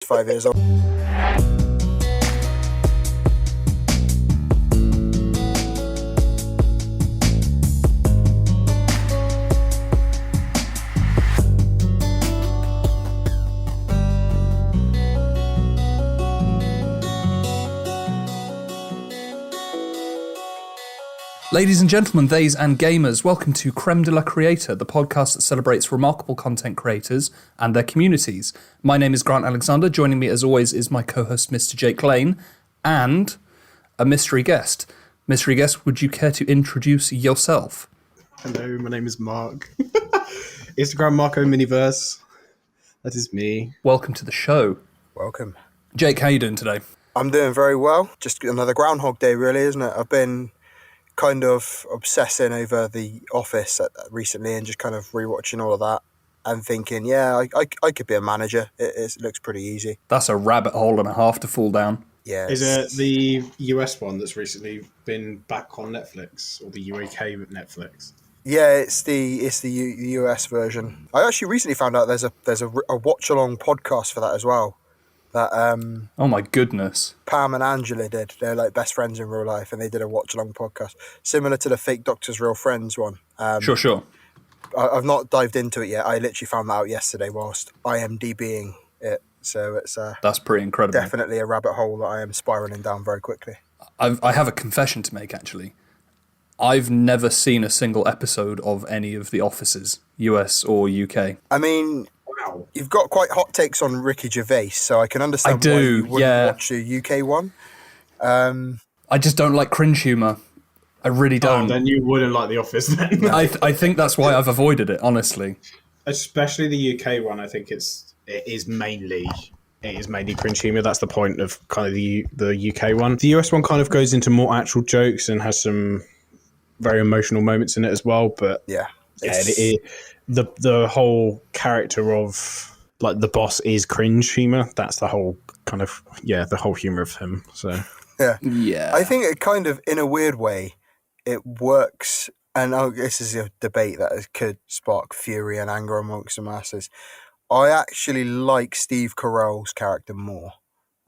5 years old. Ladies and gentlemen, theys and gamers, welcome to Creme de la Creator, the podcast that celebrates remarkable content creators and their communities. My name is Grant Alexander. Joining me as always is my co-host Mr. Jake Lane and a mystery guest. Mystery guest, would you care to introduce yourself? Hello, my name is Mark. Instagram Marco Miniverse. That is me. Welcome to the show. Welcome. Jake, how are you doing today? I'm doing very well. Just another Groundhog Day, really, isn't it? I've been kind of obsessing over The Office recently and just kind of rewatching all of that and thinking, yeah, I could be a manager. It looks pretty easy. That's a rabbit hole and a half to fall down. Yeah. Is it the US one that's recently been back on Netflix, or the UK Netflix? Yeah, it's the US version. I actually recently found out there's a watch along podcast for that as well. That Oh my goodness. Pam and Angela did. They're like best friends in real life, and they did a watch along podcast similar to the Fake Doctors Real Friends one. Sure. I've not dived into it yet. I literally found that out yesterday whilst IMDbing it. So it's That's pretty incredible. definitely a rabbit hole that I am spiraling down very quickly. I have a confession to make, actually. I've never seen a single episode of any of The Offices, US or UK. I mean, Wow. you've got quite hot takes on Ricky Gervais, so I can understand I do, why you wouldn't yeah. watch the UK one. I just don't like cringe humour. I really Oh, don't. then you wouldn't like The Office then. I think that's why I've avoided it, honestly. Especially the UK one, I think it is mainly cringe humour. That's the point of kind of the UK one. The US one kind of goes into more actual jokes and has some very emotional moments in it as well. But Yeah. the whole character of like the boss is cringe humour. That's the whole kind of the whole humour of him. So Yeah. I think it kind of, in a weird way, it works. And this is a debate that could spark fury and anger amongst the masses. I actually like Steve Carell's character more.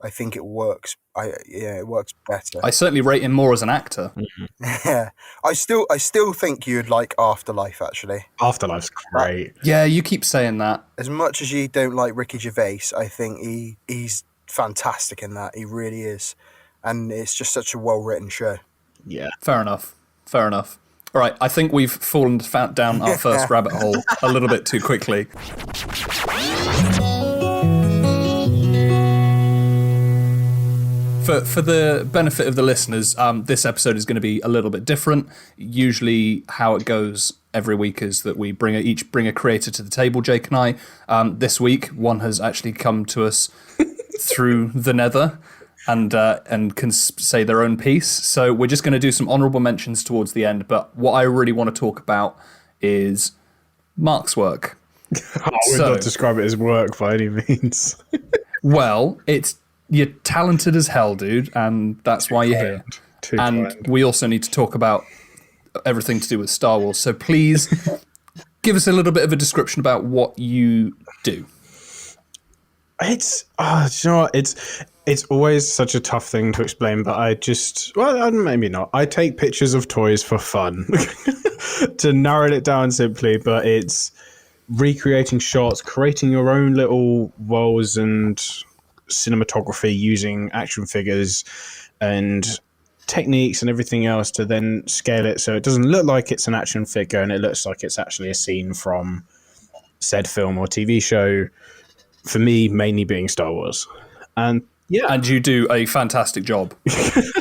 I think it works. It works better. I certainly rate him more as an actor. Yeah, I still think you'd like Afterlife. Actually, Afterlife's great. Yeah, you keep saying that. as much as you don't like Ricky Gervais, I think he's fantastic in that. He really is, and it's just such a well written show. Yeah. Fair enough. All right, I think we've fallen down our first rabbit hole a little bit too quickly. For the benefit of the listeners, this episode is going to be a little bit different. Usually how it goes every week is that we each bring a creator to the table, Jake and I. This week, one has actually come to us through the nether and can say their own piece. So we're just going to do some honourable mentions towards the end. But what I really want to talk about is Mark's work. I would not describe it as work by any means. Well, you're talented as hell, dude, and that's why you're here. Too And kind. we also need to talk about everything to do with Star Wars. So please give us a little bit of a description about what you do. Do you know what? It's always such a tough thing to explain, but maybe not. I take pictures of toys for fun. To narrow it down simply, but it's recreating shots, creating your own little worlds and cinematography using action figures and techniques and everything else to then scale it so it doesn't look like it's an action figure and it looks like it's actually a scene from said film or TV show. For me, mainly being Star Wars. And And you do a fantastic job,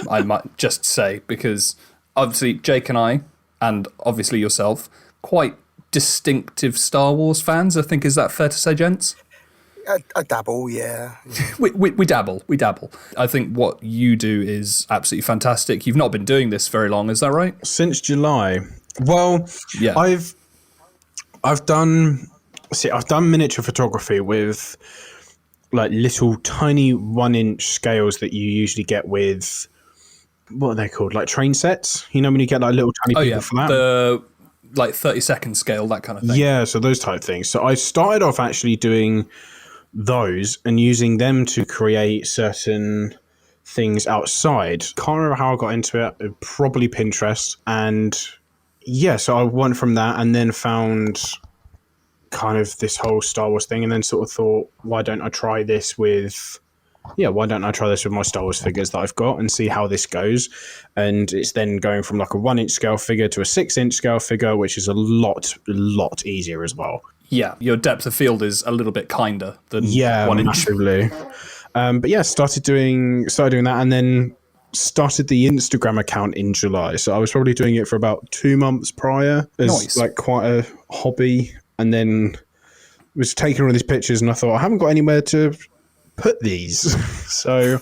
I might just say, because obviously Jake and I, and obviously yourself, quite distinctive Star Wars fans, I think. Is that fair to say, gents? I dabble, yeah. We dabble. I think what you do is absolutely fantastic. You've not been doing this very long, is that right? since July. Well, Yeah. I've done miniature photography with like little tiny 1-inch scales that you usually get with, what are they called? Like train sets. You know, when you get like little tiny people for that. The like 30-second scale, that kind of thing. Yeah, so those type things. So I started off actually doing those and using them to create certain things outside. Can't remember how I got into it. Probably Pinterest. And yeah, so I went from that and then found kind of this whole Star Wars thing, and then sort of thought, why don't I try this with my Star Wars figures that I've got and see how this goes? And it's then going from like a 1-inch scale figure to a 6-inch scale figure, which is a lot easier as well. Yeah, your depth of field is a little bit kinder than 1 inch. Massively. But yeah, started doing that, and then started the Instagram account in July. So I was probably doing it for about 2 months prior as like quite a hobby, and then was taking all these pictures, and I thought I haven't got anywhere to put these, so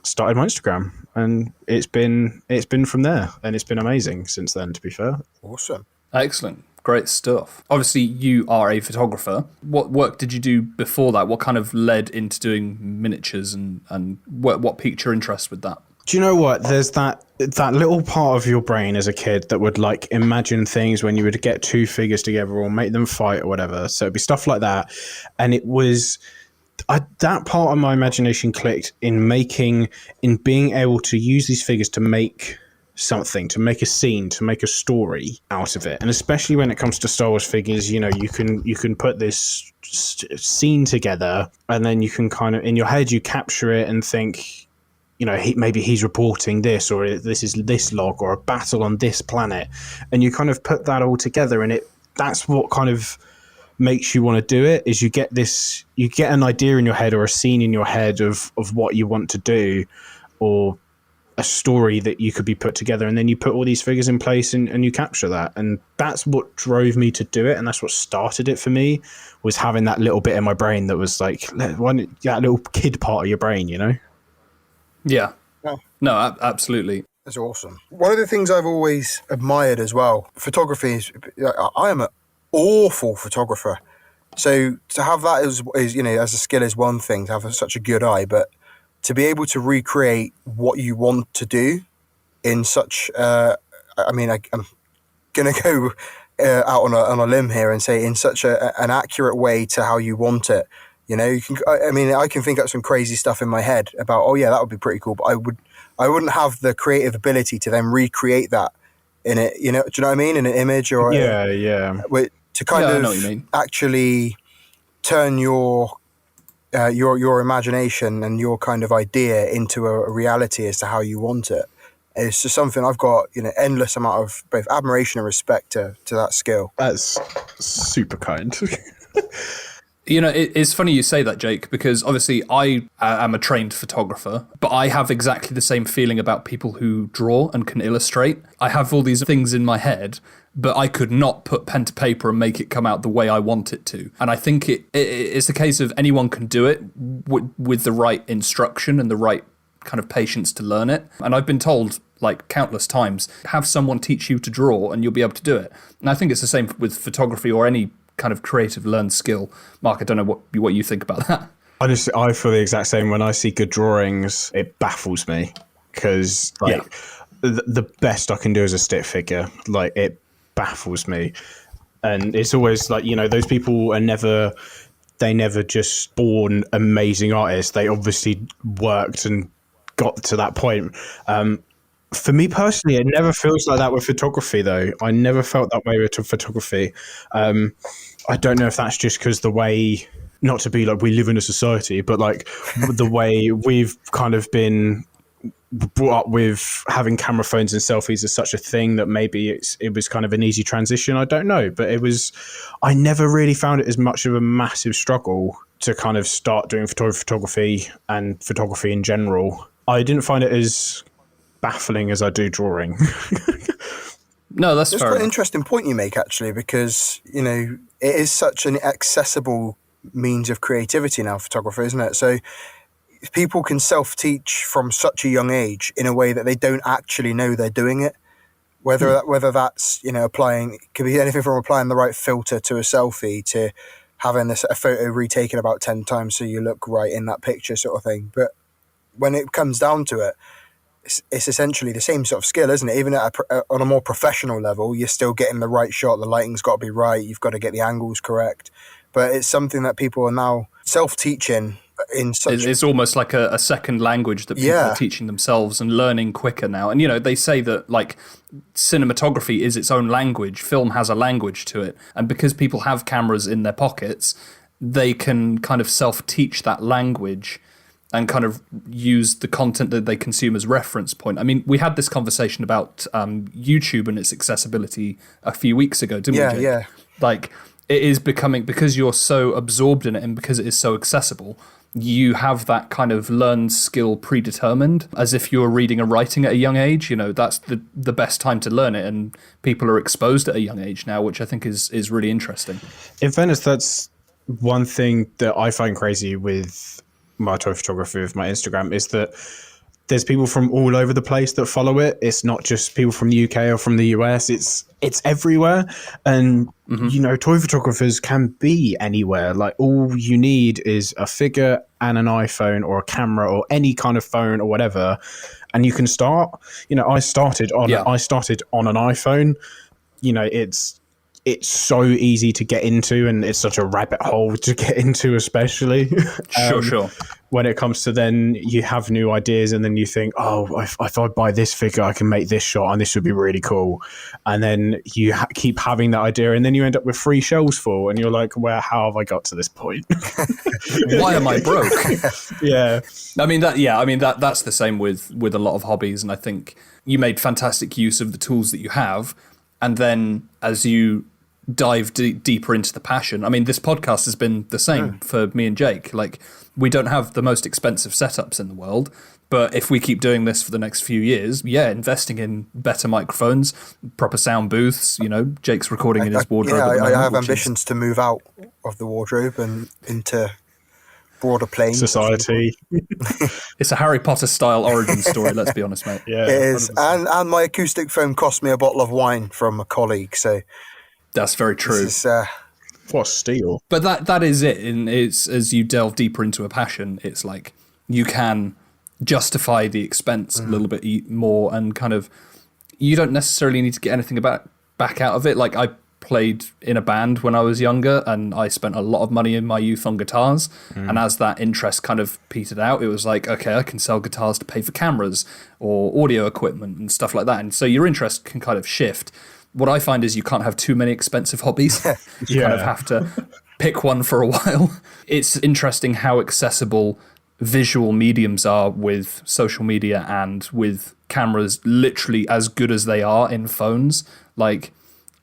started my Instagram, and it's been from there, and it's been amazing since then, to be fair. Awesome. Excellent. Great stuff. Obviously, you are a photographer. What work did you do before that? What kind of led into doing miniatures, and what piqued your interest with that? Do you know what? There's that little part of your brain as a kid that would like imagine things when you would get two figures together or make them fight or whatever. So it'd be stuff like that. And it was that part of my imagination clicked in being able to use these figures to make something, to make a scene, to make a story out of it. And especially when it comes to Star Wars figures, you know, you can put this scene together, and then you can kind of, in your head, you capture it and think, you know, maybe he's reporting this, or this is this log, or a battle on this planet, and you kind of put that all together, and that's what kind of makes you want to do it. Is you get an idea in your head or a scene in your head of what you want to do, or a story that you could be put together, and then you put all these figures in place and you capture that. And that's what drove me to do it, and that's what started it for me, was having that little bit in my brain that was like that little kid part of your brain, you know? Yeah. Yeah. No, absolutely. That's awesome. One of the things I've always admired as well, photography is, I am an awful photographer. So to have that is, you know, as a skill is one thing, to have such a good eye, but to be able to recreate what you want to do in such, I'm going to go out on a limb here and say in such an accurate way to how you want it. You know, I can think up some crazy stuff in my head about, oh yeah, that would be pretty cool, but I wouldn't have the creative ability to then recreate that in it. You know, do you know what I mean? In an image or to kind I of know what you mean. Actually turn your imagination and your kind of idea into a reality as to how you want it. It's just something I've got, you know, endless amount of both admiration and respect to that skill. That's super kind. You know, it's funny you say that, Jake, because obviously I am a trained photographer, but I have exactly the same feeling about people who draw and can illustrate. I have all these things in my head, but I could not put pen to paper and make it come out the way I want it to. And I think it's a case of anyone can do it with the right instruction and the right kind of patience to learn it. And I've been told, like, countless times, have someone teach you to draw and you'll be able to do it. And I think it's the same with photography or any kind of creative learned skill. Mark, I don't know what you think about that. Honestly, I feel the exact same. When I see good drawings, it baffles me, because the best I can do is a stick figure. Like, it baffles me. And it's always like, you know, those people are never just born amazing artists. They obviously worked and got to that point. For me personally, it never feels like that with photography, though. I never felt that way with photography. I don't know if that's just because the way, not to be like we live in a society, but like the way we've kind of been brought up with having camera phones and selfies as such a thing, that maybe it was kind of an easy transition. I don't know, but I never really found it as much of a massive struggle to kind of start doing photography and photography in general. I didn't find it as baffling as I do drawing. No, that's It's fair quite enough. an interesting point you make, actually, because, you know, it is such an accessible means of creativity now, photography, isn't it? So people can self-teach from such a young age in a way that they don't actually know they're doing it. Whether that's, you know, applying, it could be anything from applying the right filter to a selfie to having a photo retaken about 10 times so you look right in that picture, sort of thing. But when it comes down to it, it's essentially the same sort of skill, isn't it? Even on a more professional level, you're still getting the right shot. The lighting's got to be right. You've got to get the angles correct. but it's something that people are now self-teaching in such. It's almost like a second language that people are teaching themselves and learning quicker now. And, they say that, like, cinematography is its own language. Film has a language to it. And because people have cameras in their pockets, they can kind of self-teach that language and kind of use the content that they consume as reference point. I mean, we had this conversation about YouTube and its accessibility a few weeks ago, didn't we, Jake? Yeah. Like, it is becoming, because you're so absorbed in it and because it is so accessible, you have that kind of learned skill predetermined, as if you were reading and writing at a young age. That's the best time to learn it, and people are exposed at a young age now, which I think is really interesting. In fairness, that's one thing that I find crazy with my toy photography, with my Instagram, is that there's people from all over the place that follow it. It's not just people from the UK or from the US. It's everywhere. And, toy photographers can be anywhere. Like, all you need is a figure and an iPhone or a camera or any kind of phone or whatever, and you can start. I started on an iPhone. It's so easy to get into, and it's such a rabbit hole to get into, especially. Sure. When it comes to, then you have new ideas, and then you think, oh, if I buy this figure, I can make this shot, and this would be really cool. And then you keep having that idea, and then you end up with 3 shelves full, and you're like, how have I got to this point? Why am I broke? Yeah. That's the same with a lot of hobbies, and I think you made fantastic use of the tools that you have, and then as you dive deeper into the passion. I mean, this podcast has been the same for me and Jake. Like, we don't have the most expensive setups in the world, but if we keep doing this for the next few years, investing in better microphones, proper sound booths, Jake's recording in his wardrobe. I have ambitions to move out of the wardrobe and into broader planes. Society. It's a Harry Potter style origin story, let's be honest, mate. Yeah, it is. And my acoustic phone cost me a bottle of wine from a colleague, so that's very true. What steal? But that is it. And it's, as you delve deeper into a passion, it's like you can justify the expense a little bit more, and kind of, you don't necessarily need to get anything back out of it. Like, I played in a band when I was younger, and I spent a lot of money in my youth on guitars. And as that interest kind of petered out, it was like, okay, I can sell guitars to pay for cameras or audio equipment and stuff like that. And so your interest can kind of shift. What I find is you can't have too many expensive hobbies. You kind of have to pick one for a while. It's interesting how accessible visual mediums are with social media and with cameras literally as good as they are in phones. Like,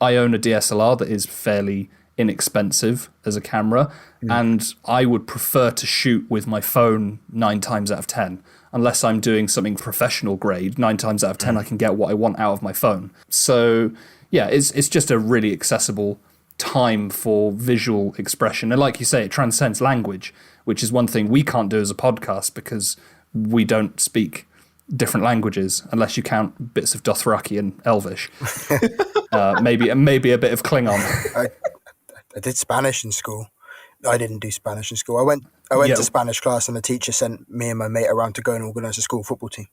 I own a DSLR that is fairly inexpensive as a camera, and I would prefer to shoot with my phone 9 times out of 10. Unless I'm doing something professional grade, 9 times out of 10 I can get what I want out of my phone. So yeah, it's just a really accessible time for visual expression. And like you say, it transcends language, which is one thing we can't do as a podcast because we don't speak different languages, unless you count bits of Dothraki and Elvish. Maybe a bit of Klingon. I did Spanish in school. I didn't do Spanish in school. I went to Spanish class, and the teacher sent me and my mate around to go and organise a school football team.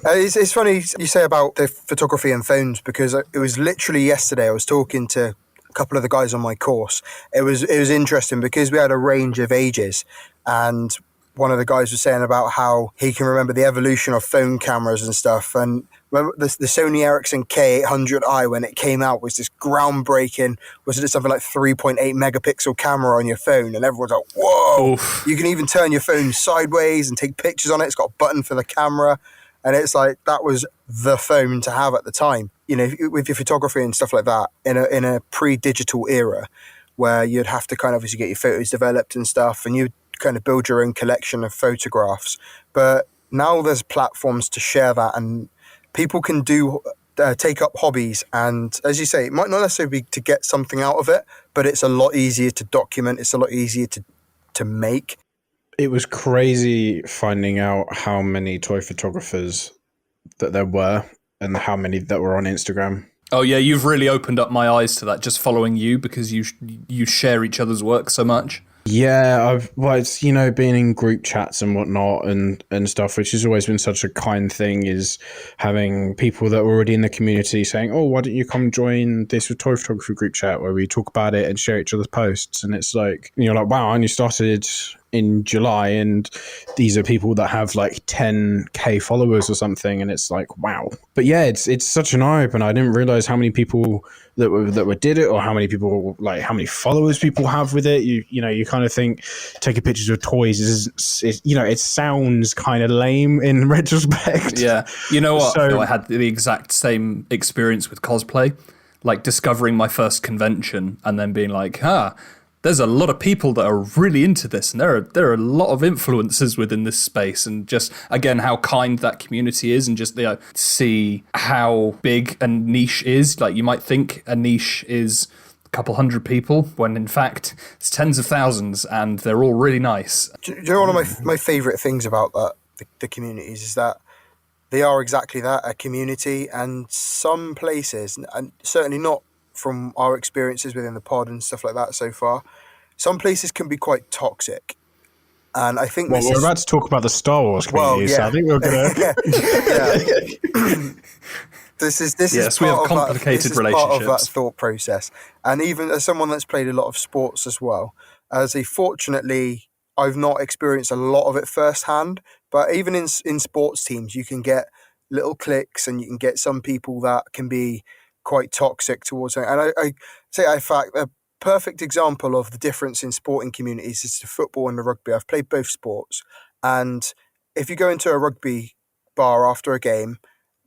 It's funny you say about the photography and phones, because it was literally yesterday I was talking to a couple of the guys on my course. It was interesting because we had a range of ages, and one of the guys was saying about how he can remember the evolution of phone cameras and stuff. And remember the Sony Ericsson K800i, when it came out, was this groundbreaking, was it something like 3.8 megapixel camera on your phone? And everyone's like, whoa, Oof. You can even turn your phone sideways and take pictures on it. It's got a button for the camera. And it's like, that was the phone to have at the time. With your photography and stuff like that, in a pre-digital era, where you'd have to kind of obviously get your photos developed and stuff, and you'd kind of build your own collection of photographs. But now there's platforms to share that, and people can take up hobbies, and as you say, it might not necessarily be to get something out of it, but it's a lot easier to document, it's a lot easier to make. It was crazy finding out how many toy photographers that there were and how many that were on Instagram. Oh yeah, you've really opened up my eyes to that, just following you, because you share each other's work so much. Yeah, it's being in group chats and whatnot and stuff, which has always been such a kind thing, is having people that are already in the community saying, "Oh, why don't you come join this toy photography group chat where we talk about it and share each other's posts?" And it's like, you're like, wow, I only started in July, and these are people that have like 10k followers or something, and it's like, wow. But yeah, it's such an eye opener. I didn't realize how many people that were did it, or how many people, like how many followers people have with it. You kind of think taking pictures of toys is it sounds kind of lame in retrospect. Yeah, you know what? So, I had the exact same experience with cosplay, like discovering my first convention and then being like, there's a lot of people that are really into this, and there are a lot of influencers within this space, and just again how kind that community is, and just see how big a niche is. Like, you might think a niche is a couple hundred people, when in fact it's tens of thousands, and they're all really nice. Do you know one of my favourite things about that the communities is that they are exactly that, a community, and some places, and certainly not from our experiences within the pod and stuff like that so far, some places can be quite toxic. And I think we're about to talk about the Star Wars community, so I think we're gonna. This is we have complicated relationships. Part of that thought process, and even as someone that's played a lot of sports as well, fortunately, I've not experienced a lot of it firsthand. But even in sports teams, you can get little cliques, and you can get some people that can be quite toxic towards it. And I say, in fact, a perfect example of the difference in sporting communities is the football and the rugby. I've played both sports, and if you go into a rugby bar after a game,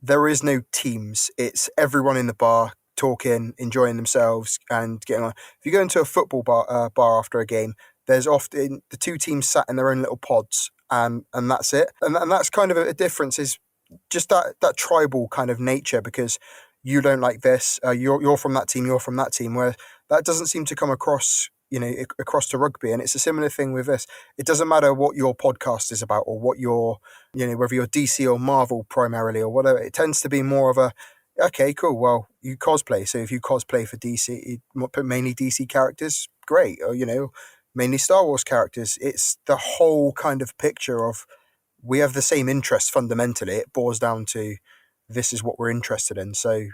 there is no teams. It's everyone in the bar talking, enjoying themselves, and getting on. If you go into a football bar after a game, there's often the two teams sat in their own little pods, and that's it. And that's kind of a difference, is just that tribal kind of nature, because you don't like this, you're from that team, you're from that team, where that doesn't seem to come across, across to rugby. And it's a similar thing with this. It doesn't matter what your podcast is about, or what whether you're DC or Marvel primarily or whatever. It tends to be more of a, okay, cool, well, you cosplay. So if you cosplay for DC, mainly DC characters, great. Or, mainly Star Wars characters. It's the whole kind of picture of, we have the same interest fundamentally. It boils down to, this is what we're interested in. So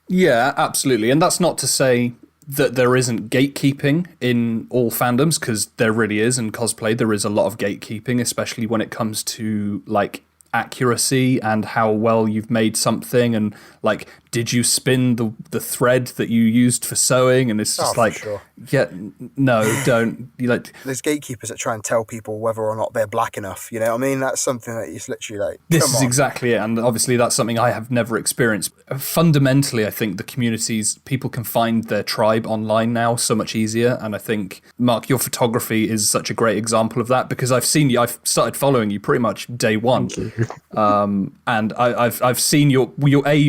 yeah, absolutely. And that's not to say that there isn't gatekeeping in all fandoms, because there really is. In cosplay, there is a lot of gatekeeping, especially when it comes to like accuracy and how well you've made something, and like, did you spin the thread that you used for sewing? And it's just yeah, no, don't. There's gatekeepers that try and tell people whether or not they're black enough. You know what I mean? That's something that is literally like, this is exactly it. And obviously that's something I have never experienced. Fundamentally, I think the communities, people can find their tribe online now so much easier. And I think, Mark, your photography is such a great example of that, because I've seen you, I've started following you pretty much day one. And I've seen your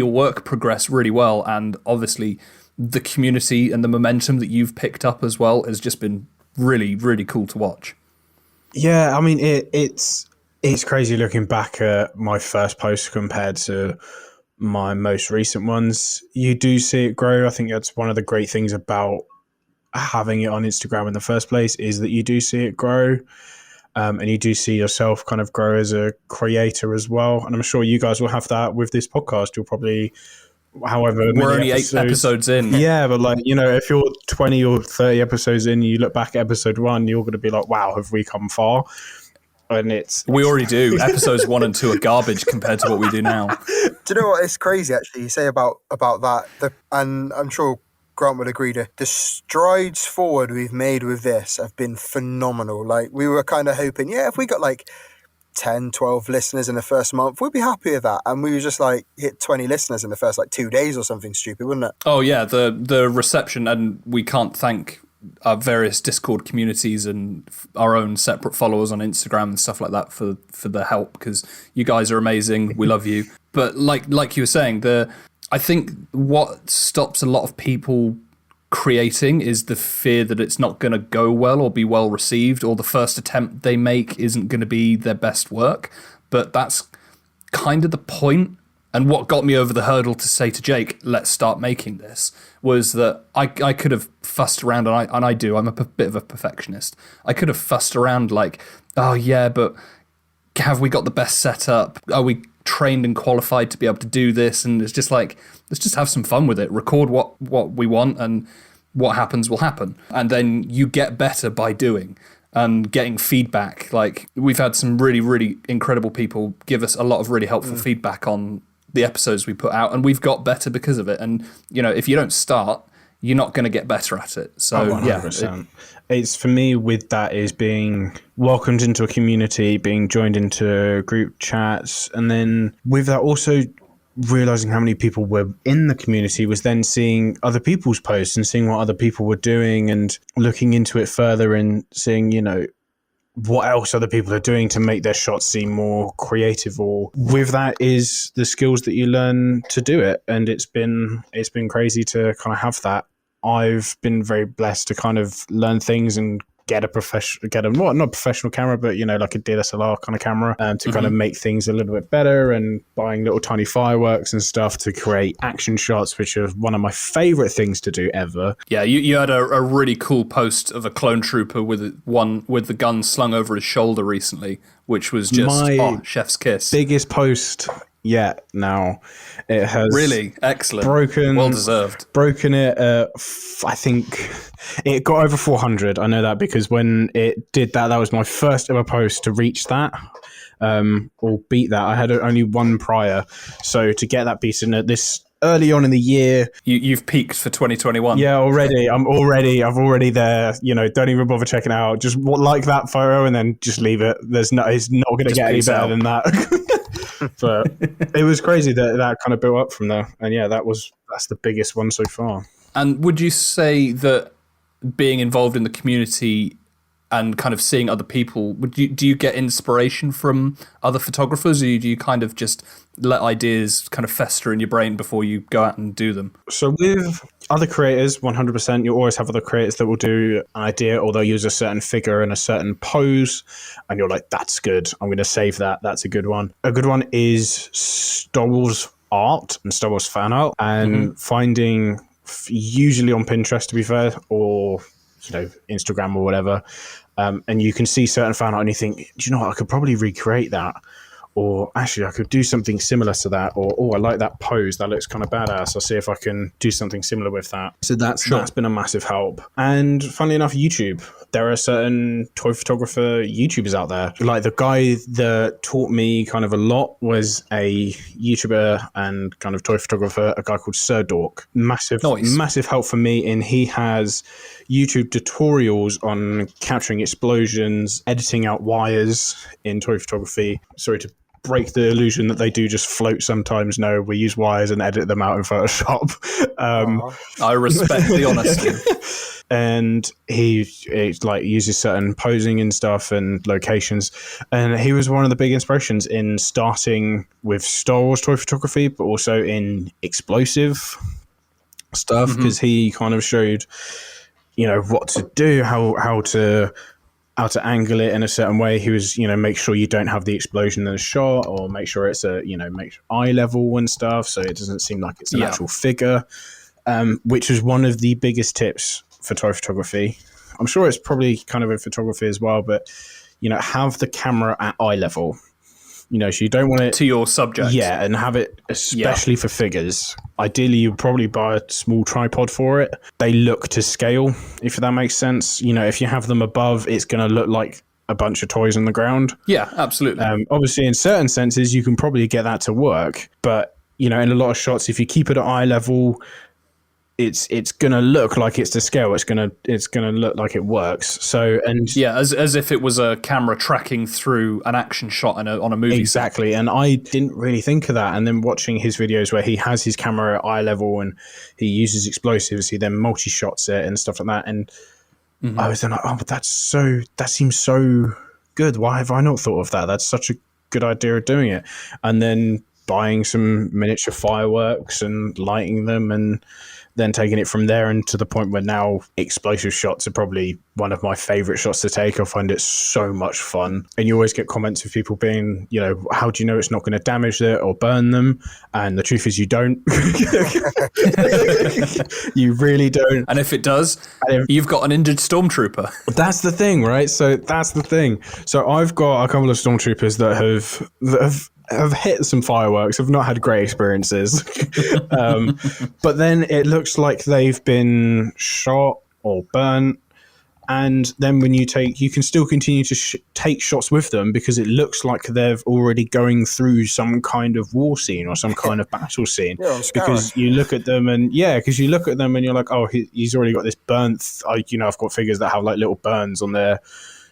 work progress really well, and obviously the community and the momentum that you've picked up as well has just been really, really cool to watch. Yeah, I mean, it's crazy looking back at my first post compared to my most recent ones. You do see it grow. I think that's one of the great things about having it on Instagram in the first place, is that you do see it grow. And you do see yourself kind of grow as a creator as well. And I'm sure you guys will have that with this podcast. You'll probably, however many we're only 8 episodes in. Yeah, but like, if you're 20 or 30 episodes in, you look back at episode 1, you're going to be like, wow, have we come far? And we already do. Episodes 1 and 2 are garbage compared to what we do now. Do you know what? It's crazy, actually. You say about that, and I'm sure Grant would agree, the strides forward we've made with this have been phenomenal. Like, we were kind of hoping, if we got like 10, 12 listeners in the first month, we'd be happy with that. And we were just like, hit 20 listeners in the first like 2 days or something stupid, wouldn't it? Oh yeah, the reception, and we can't thank our various Discord communities and our own separate followers on Instagram and stuff like that for the help, because you guys are amazing. We love you. But like you were saying, I think what stops a lot of people creating is the fear that it's not going to go well or be well received, or the first attempt they make isn't going to be their best work. But that's kind of the point And what got me over the hurdle to say to Jake, let's start making this, was that I could have fussed around, and I do, I'm a bit of a perfectionist. I could have fussed around like, oh yeah, but have we got the best setup? Are we trained and qualified to be able to do this? And it's just like, let's just have some fun with it. Record what we want, and what happens will happen. And then you get better by doing and getting feedback. Like, we've had some really, really incredible people give us a lot of really helpful feedback on the episodes we put out, and we've got better because of it. And, you know, if you don't start, you're not going to get better at it. So, 100%. It's for me with that is being welcomed into a community, being joined into group chats, and then with that also realizing how many people were in the community was then seeing other people's posts and seeing what other people were doing and looking into it further and seeing, you know, what else other people are doing to make their shots seem more creative. Or with that is the skills that you learn to do it. And it's been crazy to kind of have that. I've been very blessed to kind of learn things and get a not professional camera, but, you know, like a DSLR kind of camera to kind of make things a little bit better, and buying little tiny fireworks and stuff to create action shots, which are one of my favorite things to do ever. Yeah, you had a really cool post of a clone trooper with the gun slung over his shoulder recently, which was just chef's kiss. Biggest post yet now. It has really excellent, well deserved. Broken it. I think it got over 400. I know that because when it did that was my first ever post to reach that, or beat that. I had only one prior, so to get that beaten at this early on in the year, you've peaked for 2021. Yeah, already. I'm already there. You know, don't even bother checking it out. Just like that photo and then just leave it. It's not going to get any better than that. But it was crazy that kind of built up from there. And yeah, that's the biggest one so far. And would you say that being involved in the community and kind of seeing other people, do you get inspiration from other photographers, or do you kind of just let ideas kind of fester in your brain before you go out and do them? So with other creators, 100%, you always have other creators that will do an idea, or they'll use a certain figure in a certain pose, and you're like, that's good, I'm going to save that, that's a good one. A good one is Star Wars art and Star Wars fan art, and finding, usually on Pinterest to be fair, or, you know, Instagram or whatever, and you can see certain fan art and you think, do you know what, I could probably recreate that, or actually I could do something similar to that, or oh, I like that pose, that looks kind of badass, I'll see if I can do something similar with that. So that's been a massive help. And funnily enough, YouTube, there are certain toy photographer YouTubers out there. Like the guy that taught me kind of a lot was a YouTuber and kind of toy photographer, a guy called Sir Dork. Massive help for me. And he has YouTube tutorials on capturing explosions, editing out wires in toy photography. Sorry to break the illusion that they do just float sometimes. No, we use wires and edit them out in Photoshop. I respect the honesty. And he like uses certain posing and stuff and locations, and he was one of the big inspirations in starting with Star Wars toy photography, but also in explosive stuff, because he kind of showed, you know, what to do, how to angle it in a certain way. He was, you know, make sure you don't have the explosion in the shot, or make sure it's make eye level and stuff, so it doesn't seem like it's an actual figure, which was one of the biggest tips for toy photography. I'm sure it's probably kind of in photography as well, but, you know, have the camera at eye level. You know, so you don't want it to your subject. Yeah, and have it especially for figures. Ideally, you'd probably buy a small tripod for it. They look to scale, if that makes sense. You know, if you have them above, it's going to look like a bunch of toys on the ground. Yeah, absolutely. Obviously, in certain senses, you can probably get that to work. But, you know, in a lot of shots, if you keep it at eye level, it's gonna look like it's to scale. It's gonna look like it works. So, and yeah, as if it was a camera tracking through an action shot on a movie. Exactly. And I didn't really think of that. And then watching his videos where he has his camera at eye level and he uses explosives, he then multi-shots it and stuff like that. And I was then like, oh, but that seems so good. Why have I not thought of that? That's such a good idea of doing it. And then buying some miniature fireworks and lighting them, and then taking it from there, and to the point where now explosive shots are probably one of my favorite shots to take. I find it so much fun. And you always get comments of people being, how do you know it's not going to damage it or burn them? And the truth is you don't. You really don't. And if it does, you've got an injured stormtrooper. That's the thing, right? So that's the thing. So I've got a couple of stormtroopers that have hit some fireworks, have not had great experiences. But then it looks like they've been shot or burnt. And then when you can still continue to take shots with them, because it looks like they're already going through some kind of war scene or some kind of battle scene. Yeah, because you look at them and you're like, oh, he's already got this burnt. I've got figures that have like little burns on their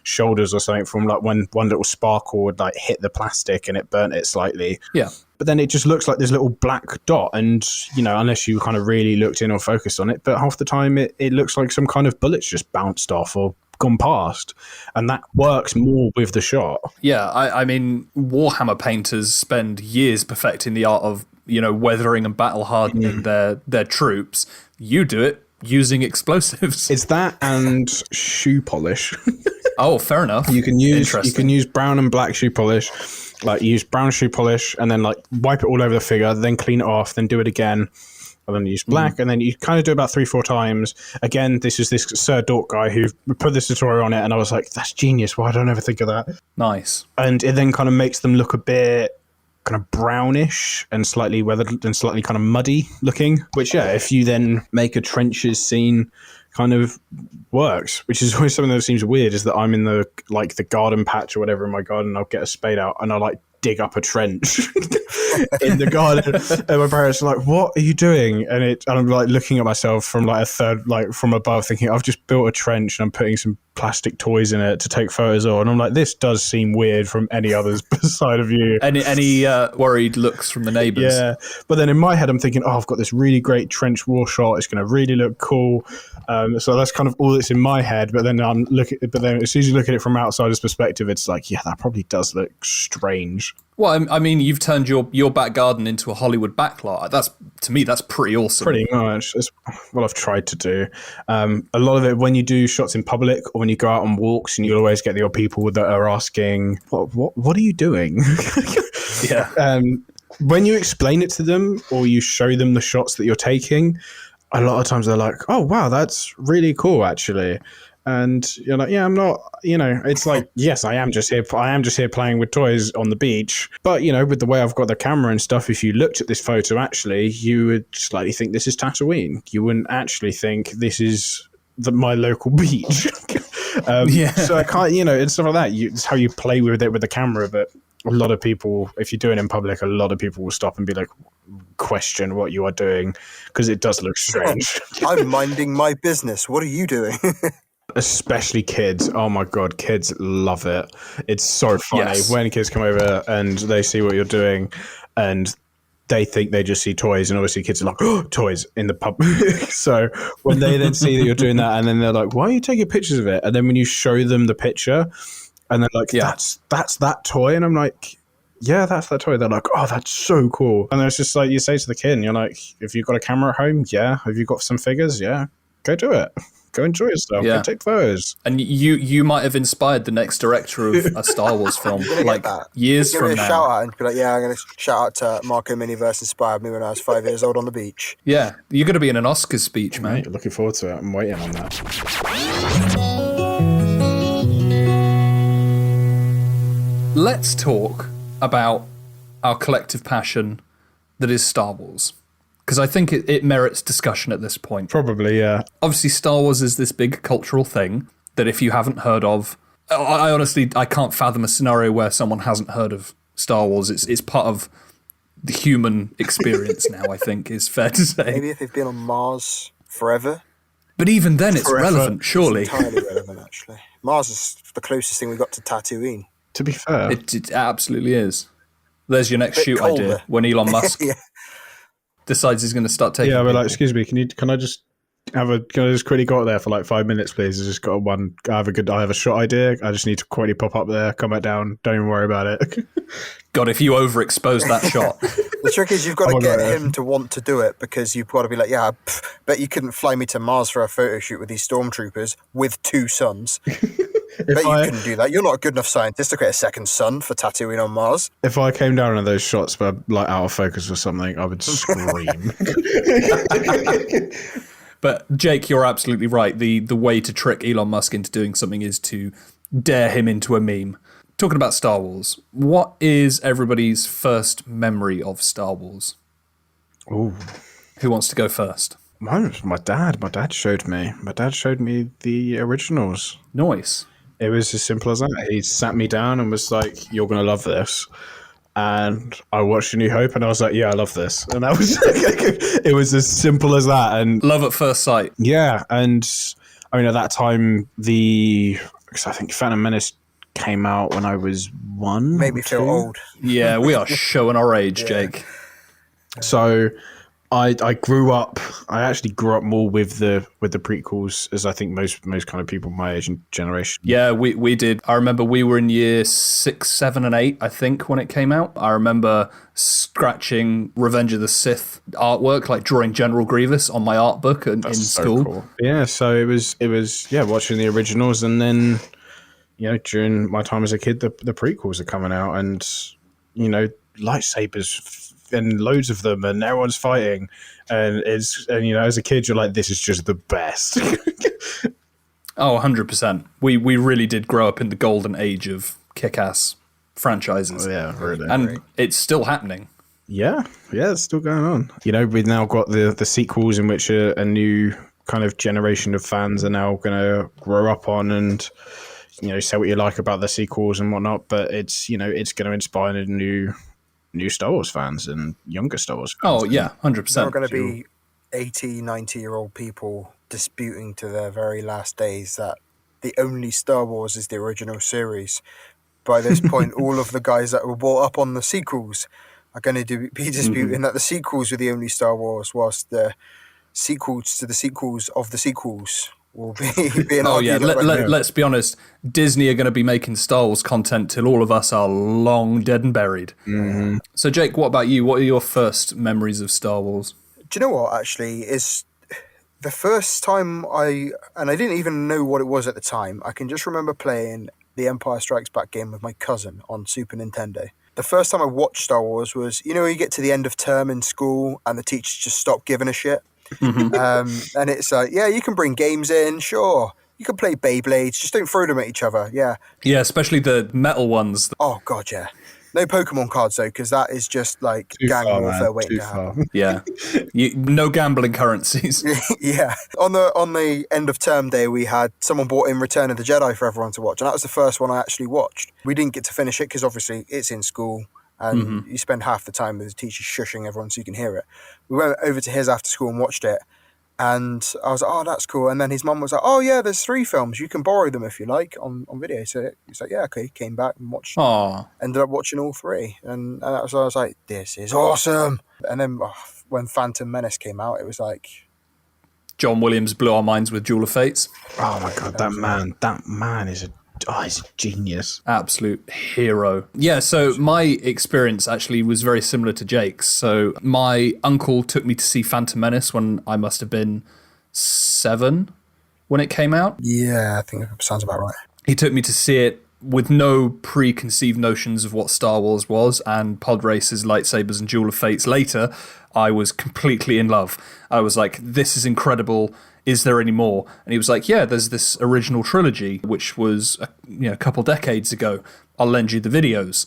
shoulders or something from like when one little sparkle would like hit the plastic and it burnt it slightly. Yeah. But then it just looks like this little black dot, and unless you kind of really looked in or focused on it, but half the time it looks like some kind of bullets just bounced off or gone past, and that works more with the shot. Yeah, I mean, Warhammer painters spend years perfecting the art of weathering and battle hardening their troops. You do it using explosives. It's that and shoe polish. Oh, fair enough. You can use brown and black shoe polish. Like use brown shoe polish and then like wipe it all over the figure, then clean it off, then do it again, and then use black, and then you kind of do it about 3-4 times. Again, this is this Sir Dork guy who put this tutorial on it, and I was like, that's genius. Why don't I ever think of that? Nice. And it then kind of makes them look a bit kind of brownish and slightly weathered and slightly kind of muddy looking, which if you then make a trenches scene, kind of works, which is always something that seems weird, is that I'm in the garden patch or whatever in my garden, I'll get a spade out and I'll like dig up a trench in the garden, and my parents are like, what are you doing? And I'm like looking at myself from like a third, like from above, thinking I've just built a trench and I'm putting some plastic toys in it to take photos of, and I'm like, this does seem weird from any other's side of you. Any worried looks from the neighbours? Yeah, but then in my head I'm thinking, I've got this really great trench war shot, it's going to really look cool. So that's kind of all that's in my head. But then as soon as you look at it from outsider's perspective, it's like, yeah, that probably does look strange. Well, I mean, you've turned your back garden into a Hollywood backlot. To me, that's pretty awesome. Pretty much. It's what I've tried to do. A lot of it, when you do shots in public or when you go out on walks, and you'll always get the old people that are asking, what are you doing? Yeah. When you explain it to them or you show them the shots that you're taking, a lot of times they're like, oh, wow, that's really cool, actually. And you're like, yeah, I'm not, it's like, yes, I am just here playing with toys on the beach. But, with the way I've got the camera and stuff, if you looked at this photo, actually, you would slightly think this is Tatooine. You wouldn't actually think this is my local beach. So I can't, and stuff like that. It's how you play with it with the camera. But a lot of people, if you do it in public, a lot of people will stop and be like, question what you are doing, because it does look strange. I'm minding my business. What are you doing? Especially kids. Oh my God, kids love it. It's so funny when kids come over and they see what you're doing and they think they just see toys, and obviously kids are like, oh, toys in the pub. So when they then see that you're doing that, and then they're like, why are you taking pictures of it? And then when you show them the picture and they're like, that's that toy, and I'm like, yeah, that's that toy. They're like, oh, that's so cool. And it's just like, you say to the kid, and you're like, if you've got a camera at home, yeah. Have you got some figures? Yeah. Go do it. Go enjoy yourself. Yeah. Go take photos. And you might have inspired the next director of a Star Wars film, like years from now. Give me a shout out and be like, yeah, I'm going to shout out to Marco Miniverse inspired me when I was 5 years old on the beach. Yeah, you're going to be in an Oscars speech, mate. Looking forward to it. I'm waiting on that. Let's talk about our collective passion that is Star Wars. Because I think it merits discussion at this point. Probably, yeah. Obviously, Star Wars is this big cultural thing that if you haven't heard of... I honestly can't fathom a scenario where someone hasn't heard of Star Wars. It's part of the human experience now, I think, is fair to say. Maybe if they've been on Mars forever. But even then, it's relevant, surely. It's entirely relevant, actually. Mars is the closest thing we got to Tatooine. To be fair. It absolutely is. There's your next shoot idea when Elon Musk... decides he's going to start taking. Yeah, we're like, excuse me, can I just Can I just quickly go up there for like 5 minutes, please? I just got I have a shot idea. I just need to quickly pop up there, come back down. Don't even worry about it. God, if you overexpose that shot. The trick is you've got to get him to want to do it, because you've got to be like, yeah, bet you couldn't fly me to Mars for a photo shoot with these stormtroopers with 2 suns. Bet you couldn't do that. You're not a good enough scientist to create a second sun for Tatooine on Mars. If I came down on those shots but like out of focus or something, I would scream. But Jake, you're absolutely right. The way to trick Elon Musk into doing something is to dare him into a meme. Talking about Star Wars, what is everybody's first memory of Star Wars? Ooh. Who wants to go first? Mine was my dad. My dad showed me. My dad showed me the originals. Nice. It was as simple as that. He sat me down and was like, "You're going to love this." And I watched A New Hope and I was like, "Yeah, I love this." And that was it was as simple as that. And love at first sight. Yeah. And I mean, at that time, because I think Phantom Menace came out when I was 1. Made me feel old. Yeah, we are showing our age, Jake. So I grew up. I actually grew up more with the prequels, as I think most kind of people my age and generation. Yeah, we did. I remember we were in year 6, 7, and 8, I think, when it came out. I remember scratching Revenge of the Sith artwork, like drawing General Grievous on my art book in school. Cool. Yeah, so it was watching the originals, and then during my time as a kid, the prequels are coming out, and lightsabers. And loads of them, and everyone's fighting, and as a kid, you're like, this is just the best. Oh, 100%. We really did grow up in the golden age of kick-ass franchises. Oh, yeah, really. And it's still happening. Yeah, it's still going on. We've now got the sequels in which a new kind of generation of fans are now going to grow up on, and say what you like about the sequels and whatnot, but it's it's going to inspire new Star Wars fans and younger Star Wars fans. Oh, yeah, 100%. There are going to be 80, 90-year-old people disputing to their very last days that the only Star Wars is the original series. By this point, all of the guys that were brought up on the sequels are going to be disputing that the sequels were the only Star Wars, whilst the sequels to the sequels of the sequels will be being argued. Let's be honest. Disney are going to be making Star Wars content till all of us are long dead and buried. Mm-hmm. So, Jake, what about you? What are your first memories of Star Wars? Do you know what, actually, is the first time I didn't even know what it was at the time. I can just remember playing the Empire Strikes Back game with my cousin on Super Nintendo. The first time I watched Star Wars was, when you get to the end of term in school and the teachers just stop giving a shit. Mm-hmm. And it's like, yeah, you can bring games in, sure. You can play Beyblades, just don't throw them at each other, yeah. Yeah, especially the metal ones. Oh, God, yeah. No Pokemon cards, though, because that is just like gang warfare waiting to happen. Yeah. No gambling currencies. Yeah. On the end of term day, we had someone brought in Return of the Jedi for everyone to watch, and that was the first one I actually watched. We didn't get to finish it because obviously it's in school, and you spend half the time with the teacher shushing everyone so you can hear it. We went over to his after school and watched it, and I was like, oh, that's cool. And then his mum was like, oh, yeah, there's 3 films. You can borrow them if you like on video. So he's like, yeah, okay. Came back and watched. Aww. Ended up watching all 3. And I was like, this is awesome. And then when Phantom Menace came out, it was like... John Williams blew our minds with Duel of Fates. Oh, my God, that man is he's a genius. Absolute hero. Yeah, so my experience actually was very similar to Jake's. So my uncle took me to see Phantom Menace when I must have been 7 when it came out. Yeah, I think that sounds about right. He took me to see it with no preconceived notions of what Star Wars was, and pod races, lightsabers, and Duel of Fates. Later, I was completely in love. I was like, this is incredible. Is there any more? And he was like, yeah, there's this original trilogy, which was a couple decades ago. I'll lend you the videos.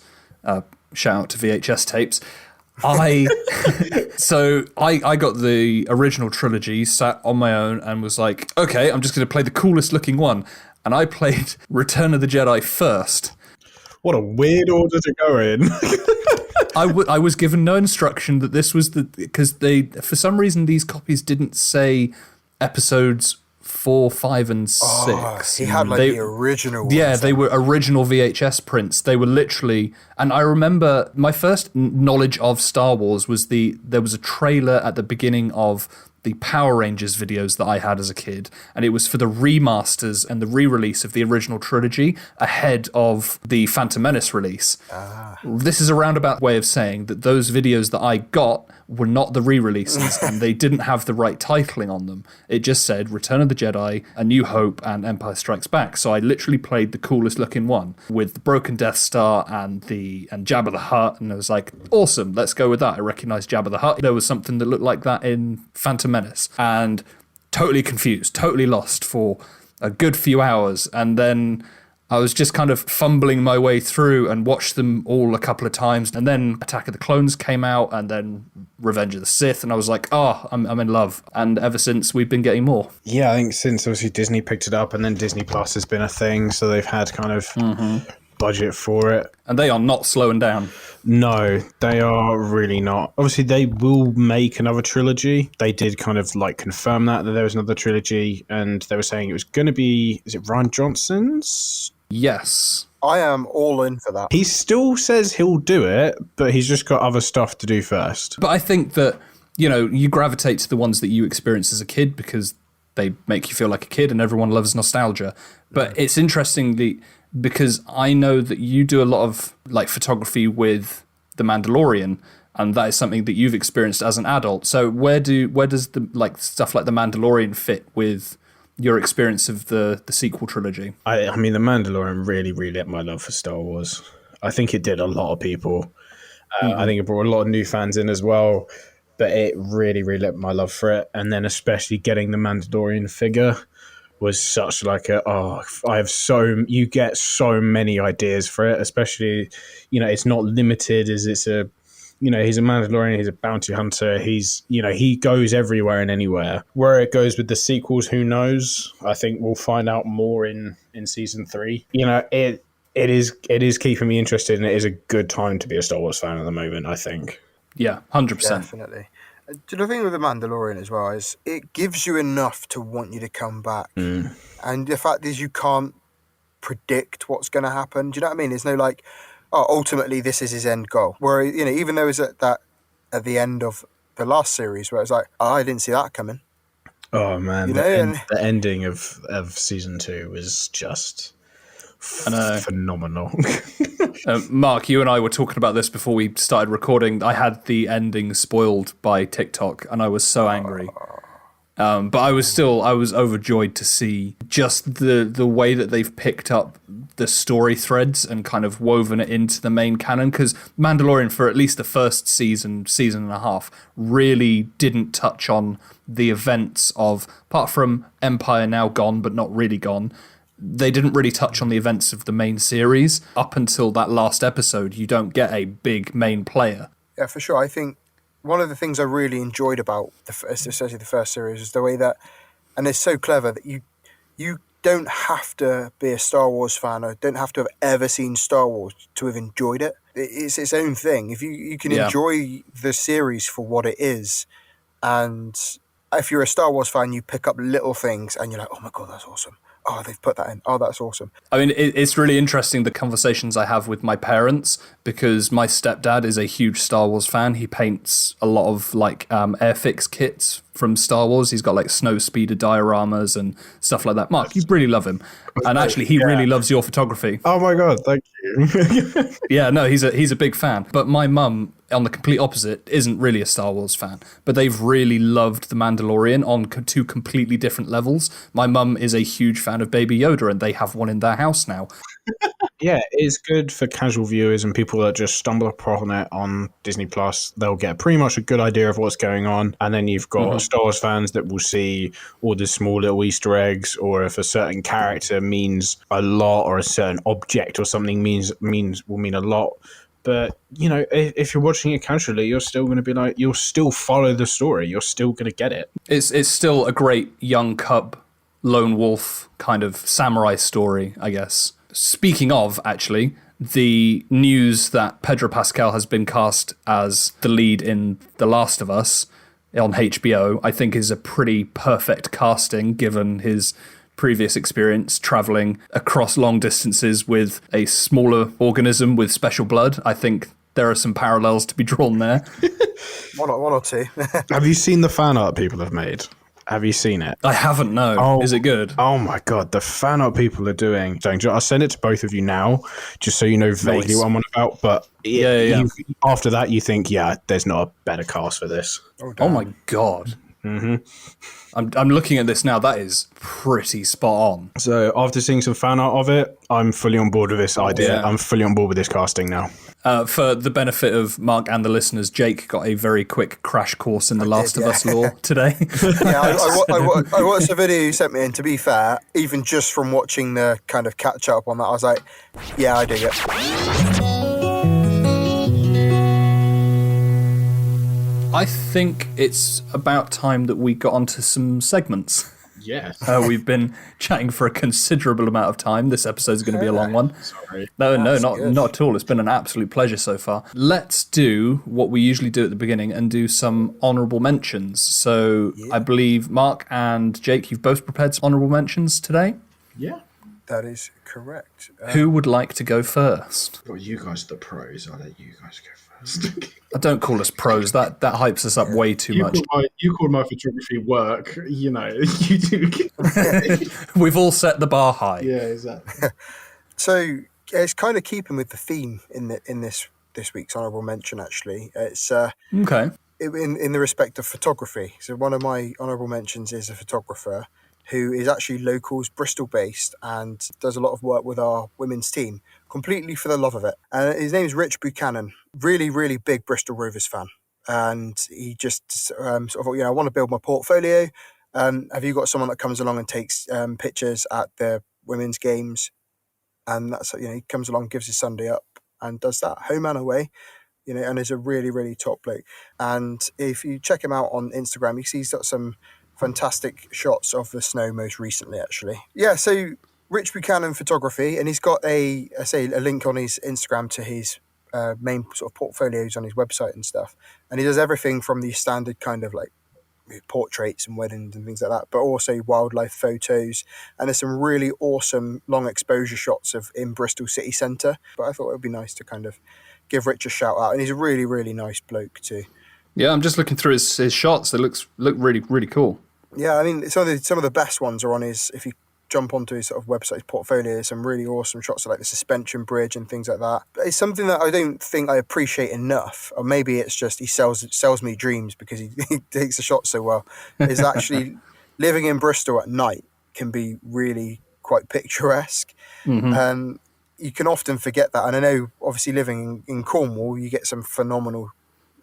Shout out to VHS tapes. So I got the original trilogy, sat on my own and was like, okay, I'm just going to play the coolest looking one. And I played Return of the Jedi first. What a weird order to go in. I was given no instruction that this was because for some reason, these copies didn't say episodes 4, 5, and 6. He had the original ones. Yeah, they were original VHS prints. They were literally, and I remember my first knowledge of Star Wars was there was a trailer at the beginning of the Power Rangers videos that I had as a kid, and it was for the remasters and the re-release of the original trilogy ahead of the Phantom Menace release. This is a roundabout way of saying that those videos that I got were not the re-releases, and they didn't have the right titling on them. It just said Return of the Jedi, A New Hope, and Empire Strikes Back. So I literally played the coolest looking one with the broken Death Star and Jabba the Hutt, and I was like, awesome, let's go with that. I recognized Jabba the Hutt. There was something that looked like that in Phantom Menace, and totally confused, totally lost for a good few hours, and then I was just kind of fumbling my way through and watched them all a couple of times, and then Attack of the Clones came out, and then Revenge of the Sith, and I was like, oh, I'm in love. And ever since, we've been getting more. Yeah, I think since obviously Disney picked it up, and then Disney Plus has been a thing, so they've had kind of budget for it. And they are not slowing down. No, they are really not. Obviously, they will make another trilogy. They did kind of like confirm that there was another trilogy, and they were saying it was going to be, is it Rian Johnson's? Yes. I am all in for that. He still says he'll do it, but he's just got other stuff to do first. But I think that, you gravitate to the ones that you experience as a kid because they make you feel like a kid, and everyone loves nostalgia. But it's interesting because I know that you do a lot of like photography with The Mandalorian, and that is something that you've experienced as an adult. So where does the like stuff like The Mandalorian fit with your experience of the sequel trilogy? I mean, The Mandalorian really, really lit my love for Star Wars. I think it did a lot of people. I think it brought a lot of new fans in as well, but it really, really lit my love for it. And then especially getting the Mandalorian figure was such like you get so many ideas for it, especially, it's not limited as he's a Mandalorian, he's a bounty hunter, he goes everywhere and anywhere. Where it goes with the sequels, who knows? I think we'll find out more in season 3. It is keeping me interested, and it is a good time to be a Star Wars fan at the moment, I think. Yeah, 100%. Definitely. The thing with The Mandalorian as well is it gives you enough to want you to come back. And the fact is you can't predict what's going to happen. Do you know what I mean? There's no like, oh, ultimately this is his end goal. Where, even though it was at the end of the last series where it's like, oh, I didn't see that coming. Oh man, the ending of season 2 was just phenomenal. Mark, you and I were talking about this before we started recording. I had the ending spoiled by TikTok, and I was so angry. But I was overjoyed to see just the way that they've picked up the story threads and kind of woven it into the main canon. Because Mandalorian, for at least the first season and a half, really didn't touch on the events of, apart from Empire now gone, but not really gone, they didn't really touch on the events of the main series. Up until that last episode, you don't get a big main player. Yeah, for sure. I think one of the things I really enjoyed about especially the first series is the way that, and it's so clever that you don't have to be a Star Wars fan or don't have to have ever seen Star Wars to have enjoyed it. It's its own thing. If you can enjoy the series for what it is, and if you're a Star Wars fan, you pick up little things and you're like, oh my God, that's awesome. Oh, they've put that in. Oh, that's awesome. I mean, it's really interesting, the conversations I have with my parents, because my stepdad is a huge Star Wars fan. He paints a lot of like Airfix kits from Star Wars. He's got like snow speeder dioramas and stuff like that. Mark, you really love him. And actually, he really loves your photography. Oh my God, thank you. Yeah, no, he's a big fan. But my mum, on the complete opposite, isn't really a Star Wars fan. But they've really loved The Mandalorian on two completely different levels. My mum is a huge fan of Baby Yoda, and they have one in their house now. Yeah, it's good for casual viewers and people that just stumble upon it on Disney Plus. They'll get pretty much a good idea of what's going on. And then you've got Star Wars fans that will see all the small little Easter eggs, or if a certain character means a lot, or a certain object or something will mean a lot. But, if you're watching it casually, you're still going to be like, you'll still follow the story. You're still going to get it. It's still a great young cub, lone wolf kind of samurai story, I guess. Speaking of, actually, the news that Pedro Pascal has been cast as the lead in The Last of Us on HBO, I think is a pretty perfect casting given his previous experience traveling across long distances with a smaller organism with special blood. I think there are some parallels to be drawn there. One or two. Have you seen the fan art people have made? Have you seen it? I haven't, no. Is it good? Oh my god, the fan art people are doing. I'll send it to both of you now, just so you know vaguely what I'm on about. But after that, you think, there's not a better cast for this. Oh my god. Mm-hmm. I'm looking at this now. That is pretty spot on. So after seeing some fan art of it, I'm fully on board with this idea. Yeah. I'm fully on board with this casting now. For the benefit of Mark and the listeners, Jake got a very quick crash course in The Last of Us lore today. I watched the video you sent me, and to be fair, even just from watching the kind of catch up on that, I was like, yeah, I dig it. I think it's about time that we got onto some segments. Yes. We've been chatting for a considerable amount of time. This episode's going to be a long one. Sorry. No, not at all. It's been an absolute pleasure so far. Let's do what we usually do at the beginning and do some honourable mentions. So I believe Mark and Jake, you've both prepared some honourable mentions today? Yeah. That is correct. Who would like to go first? Well, you guys are the pros. I'll let you guys go first. Don't call us pros. That hypes us up way too much. You called my photography work. You know, you do. We've all set the bar high. Yeah, exactly. So it's kind of keeping with the theme in this week's honourable mention. Actually, it's Okay. in the respect of photography. So one of my honourable mentions is a photographer who is actually locals, Bristol-based, and does a lot of work with our women's team, completely for the love of it. And his name is Rich Bucnahan, really, really big Bristol Rovers fan. And he just sort of, I want to build my portfolio. Have you got someone that comes along and takes pictures at the women's games? And that's, he comes along, gives his Sunday up and does that home and away. And is a really, really top bloke. And if you check him out on Instagram, you see he's got some fantastic shots of the snow most recently, actually. Yeah, so Rich Bucnahan Photography, and he's got a link on his Instagram to his main sort of portfolios on his website and stuff. And he does everything from the standard kind of like portraits and weddings and things like that, but also wildlife photos. And there's some really awesome long exposure shots in Bristol city centre. But I thought it would be nice to kind of give Rich a shout out. And he's a really, really nice bloke too. Yeah, I'm just looking through his shots. They look really, really cool. Yeah, I mean, some of the best ones are on his, if you jump onto his sort of website, portfolio, some really awesome shots of like the suspension bridge and things like that. But it's something that I don't think I appreciate enough, or maybe it's just he sells me dreams because he takes the shots so well, is actually living in Bristol at night can be really quite picturesque. Mm-hmm. You can often forget that. And I know, obviously, living in Cornwall, you get some phenomenal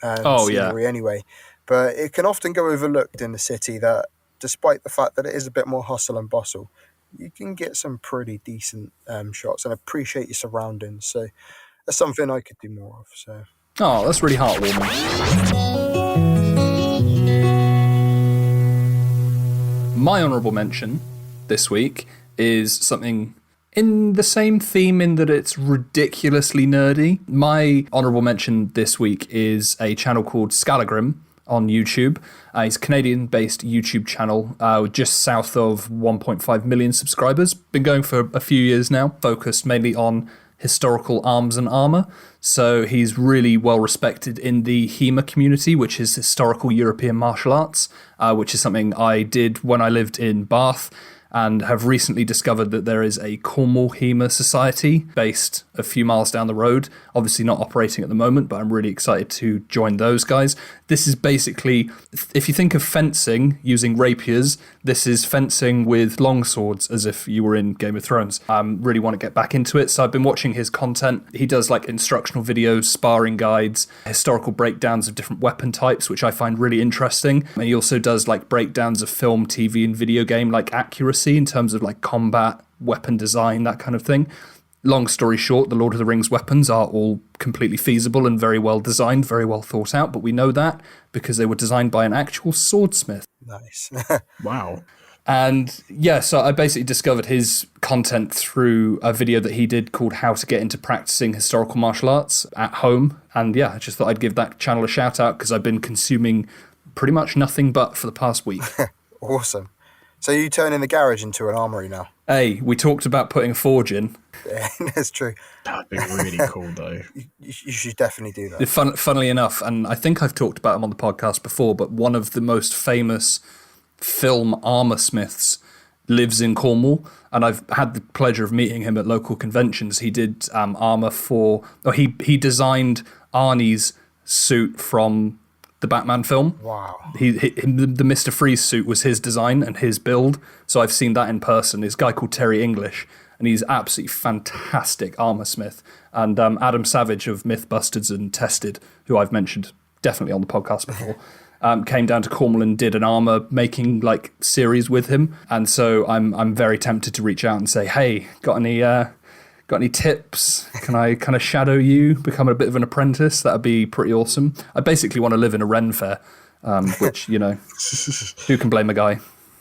scenery anyway. But it can often go overlooked in the city that, despite the fact that it is a bit more hustle and bustle, you can get some pretty decent shots and appreciate your surroundings. So that's something I could do more of. So. Oh, that's really heartwarming. My honourable mention this week is something in the same theme in that it's ridiculously nerdy. My honourable mention this week is a channel called Skallagrim on YouTube. It's a Canadian-based YouTube channel just south of 1.5 million subscribers. Been going for a few years now, focused mainly on historical arms and armour. So he's really well respected in the HEMA community, which is historical European martial arts, which is something I did when I lived in Bath, and have recently discovered that there is a Cornwall HEMA Society based a few miles down the road. Obviously not operating at the moment, but I'm really excited to join those guys. This is basically, if you think of fencing using rapiers, this is fencing with long swords, as if you were in Game of Thrones. I really want to get back into it, so I've been watching his content. He does like instructional videos, sparring guides, historical breakdowns of different weapon types, which I find really interesting. And he also does like breakdowns of film, TV, and video game like accuracy in terms of like combat, weapon design, that kind of thing. Long story short, the Lord of the Rings weapons are all completely feasible and very well designed, very well thought out, but we know that because they were designed by an actual swordsmith. Nice. Wow. And yeah, so I basically discovered his content through a video that he did called How to Get Into Practicing Historical Martial Arts at Home. And yeah, I just thought I'd give that channel a shout out because I've been consuming pretty much nothing but for the past week. Awesome. So you turning the garage into an armory now? Hey, we talked about putting a forge in. Yeah, that's true. That'd be really cool, though. You should definitely do that. Funnily enough, and I think I've talked about him on the podcast before, but one of the most famous film armor smiths lives in Cornwall, and I've had the pleasure of meeting him at local conventions. He did armor he designed Arnie's suit from the Batman film. Wow. The Mr. Freeze suit was his design and his build, so I've seen that in person. This guy called Terry English, and he's absolutely fantastic armor smith. And Adam Savage of Mythbusters and Tested, who I've mentioned definitely on the podcast before, came down to Cornwall and did an armor making series with him. And so I'm very tempted to reach out and say, hey, got any tips? Can I kind of shadow you, become a bit of an apprentice? That'd be pretty awesome. I basically want to live in a Ren fair, which, who can blame a guy?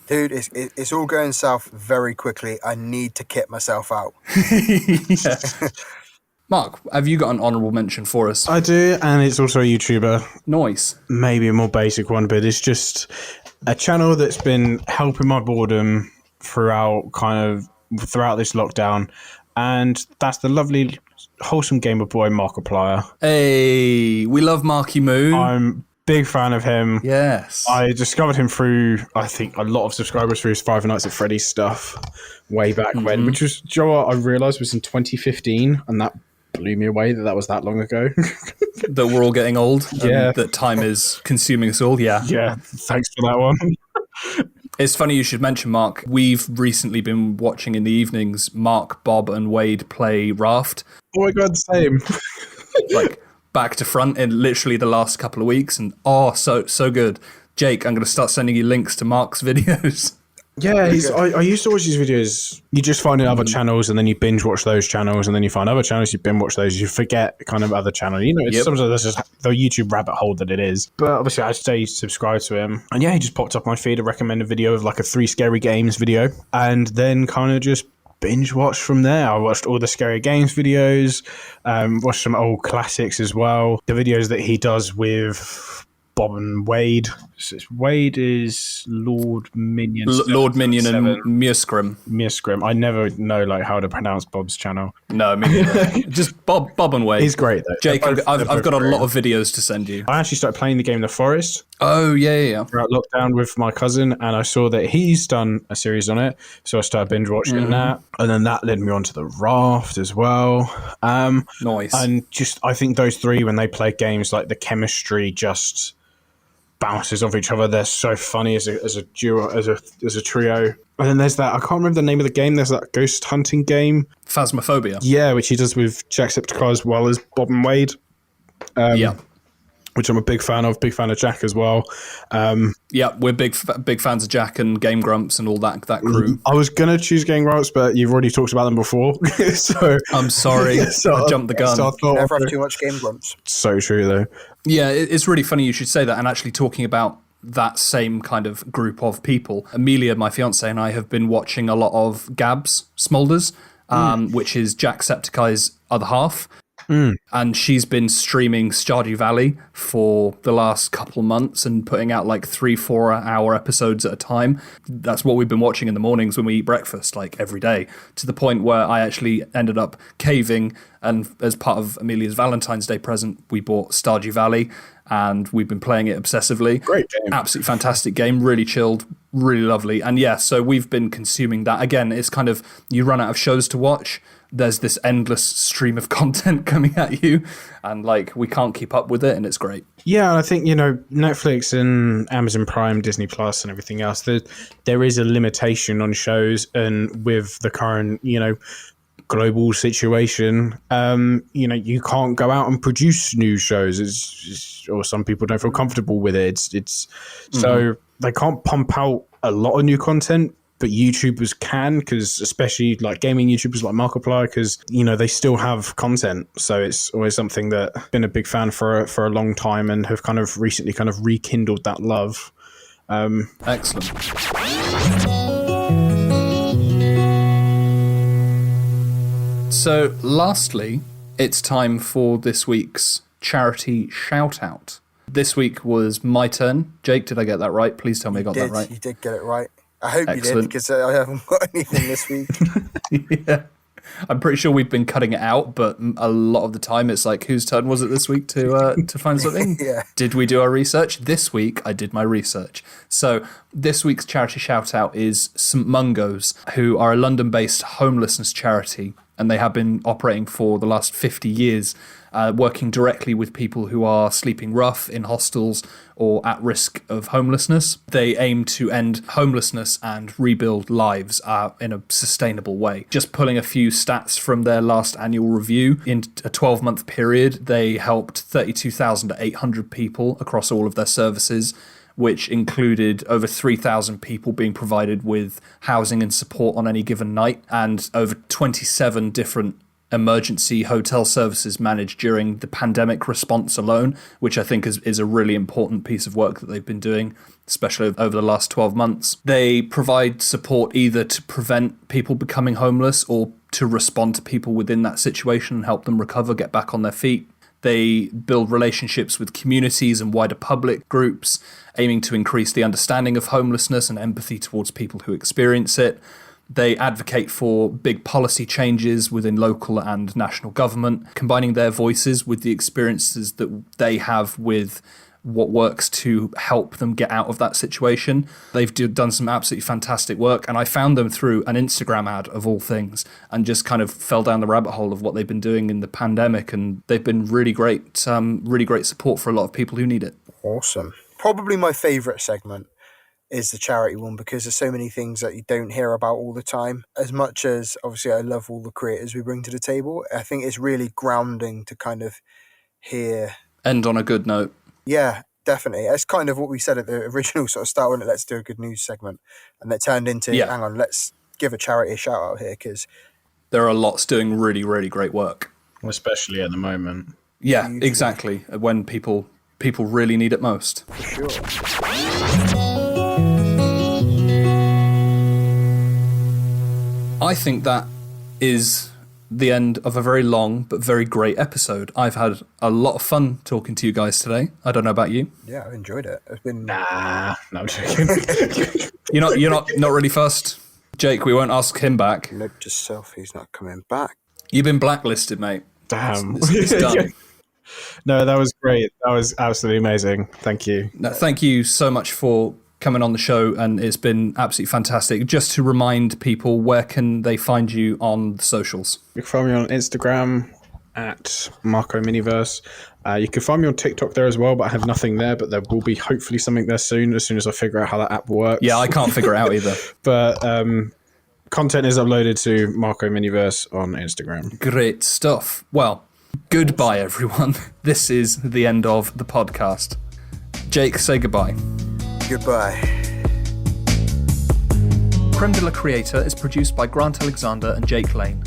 Dude, it's all going south very quickly. I need to kit myself out. Yeah. Mark, have you got an honourable mention for us? I do, and it's also a YouTuber. Nice. Maybe a more basic one, but it's just a channel that's been helping my boredom throughout this lockdown. And that's the lovely, wholesome gamer boy, Markiplier. Hey, we love Marky Moo. I'm big fan of him. Yes. I discovered him through, I think, a lot of subscribers through his Five Nights at Freddy's stuff way back when, which was, I realised was in 2015, and that blew me away that was that long ago. That we're all getting old. Yeah. That time is consuming us all. Yeah. Yeah, thanks for that one. It's funny you should mention, Mark. We've recently been watching in the evenings Mark, Bob, and Wade play Raft. Oh my god, same. Back to front in literally the last couple of weeks, and so good. Jake, I'm going to start sending you links to Mark's videos. Yeah, I used to watch these videos. You just find other channels, and then you binge watch those channels, and then you find other channels, you binge watch those, you forget kind of other channels. Sometimes that's just the YouTube rabbit hole that it is. But obviously, I stay subscribed to him, and yeah, he just popped up my feed, a recommended video of a 3 scary games video, and then kind of just binge watched from there. I watched all the scary games videos, watched some old classics as well. The videos that he does with Bob and Wade. Wade is Lord Minion. Lord Minion and Muskrim. Muskrim. I never know how to pronounce Bob's channel. No, me neither. Just Bob and Wade. He's great though. Jake, I've got a lot of videos to send you. I actually started playing the game The Forest. Oh yeah. Throughout lockdown with my cousin, and I saw that he's done a series on it, so I started binge watching that, and then that led me on to The Raft as well. Nice. And I think those three, when they play games, the chemistry just bounces off each other. They're so funny as a duo, as a trio. And then there's that, I can't remember the name of the game, there's that ghost hunting game. Phasmophobia. Yeah, which he does with Jacksepticeye as well as Bob and Wade. Which I'm a big fan of Jack as well. Yeah, we're big fans of Jack and Game Grumps and all that crew. I was going to choose Game Grumps, but you've already talked about them before. So I'm sorry, I jumped the gun. So never have too much Game Grumps. So true, though. Yeah, it's really funny you should say that, and actually talking about that same kind of group of people. Amelia, my fiance, and I have been watching a lot of Gabs Smulders, which is Jacksepticeye's other half. And she's been streaming Stardew Valley for the last couple of months and putting out 3-4 hour episodes at a time. That's what we've been watching in the mornings when we eat breakfast, every day, to the point where I actually ended up caving, and as part of Amelia's Valentine's Day present, we bought Stardew Valley, and we've been playing it obsessively. Great game. Absolutely fantastic game, really chilled, really lovely. And yeah, so we've been consuming that. Again, it's kind of, you run out of shows to watch, there's this endless stream of content coming at you, and we can't keep up with it, and it's great. Yeah, and I think Netflix and Amazon Prime, Disney Plus, and everything else, there is a limitation on shows, and with the current global situation, you can't go out and produce new shows, or some people don't feel comfortable with it. It's so they can't pump out a lot of new content. But YouTubers can, because especially gaming YouTubers like Markiplier, because they still have content. So it's always something that I've been a big fan for a long time, and have kind of recently rekindled that love. Excellent. So lastly, it's time for this week's charity shout out. This week was my turn. Jake, did I get that right? Please tell me I got that right. You did get it right. I hope you did, because I haven't got anything this week. Yeah. I'm pretty sure we've been cutting it out, but a lot of the time it's like, whose turn was it this week to find something? Yeah. Did we do our research? This week, I did my research. So this week's charity shout-out is St Mungo's, who are a London-based homelessness charity, and they have been operating for the last 50 years, working directly with people who are sleeping rough in hostels or at risk of homelessness. They aim to end homelessness and rebuild lives in a sustainable way. Just pulling a few stats from their last annual review, in a 12-month period, they helped 32,800 people across all of their services, which included over 3,000 people being provided with housing and support on any given night, and over 27 different emergency hotel services managed during the pandemic response alone, which I think is a really important piece of work that they've been doing, especially over the last 12 months. They provide support either to prevent people becoming homeless or to respond to people within that situation and help them recover, get back on their feet. They build relationships with communities and wider public groups, aiming to increase the understanding of homelessness and empathy towards people who experience it. They advocate for big policy changes within local and national government, combining their voices with the experiences that they have with what works to help them get out of that situation. They've done some absolutely fantastic work, and I found them through an Instagram ad of all things and just kind of fell down the rabbit hole of what they've been doing in the pandemic, and they've been really great support for a lot of people who need it. Awesome. Probably my favourite segment is the charity one, because there's so many things that you don't hear about all the time. As much as obviously I love all the creators we bring to the table, I think it's really grounding to kind of hear. End on a good note. Yeah, definitely. It's kind of what we said at the original sort of start when let's do a good news segment, and that turned into, hang on, let's give a charity a shout out here, because there are lots doing really, really great work. Especially at the moment. Yeah, exactly. When people really need it most. For sure. I think that is the end of a very long but very great episode. I've had a lot of fun talking to you guys today. I don't know about you. Yeah, I've enjoyed it. It's been No, I'm joking. You're not really fussed? Jake, we won't ask him back. Note to self, he's not coming back. You've been blacklisted, mate. Damn. It's done. No, that was great. That was absolutely amazing. Thank you. No, thank you so much for coming on the show, and it's been absolutely fantastic. Just to remind people, where can they find you on the socials? You can find me on Instagram at Marco Miniverse. You can find me on TikTok there as well, but I have nothing there. But there will be hopefully something there soon, as soon as I figure out how that app works. Yeah, I can't figure it out either. But content is uploaded to Marco Miniverse on Instagram. Great stuff. Well, goodbye, everyone. This is the end of the podcast. Jake, say goodbye. Goodbye. Creme de la Creator is produced by Grant Alexander and Jake Lane.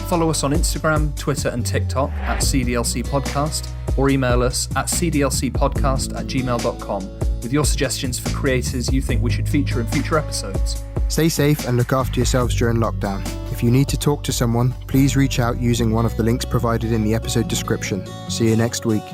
Follow us on Instagram, Twitter and TikTok at CDLC Podcast, or email us at cdlcpodcast@gmail.com with your suggestions for creators you think we should feature in future episodes. Stay safe and look after yourselves during lockdown. If you need to talk to someone, please reach out using one of the links provided in the episode description. See you next week.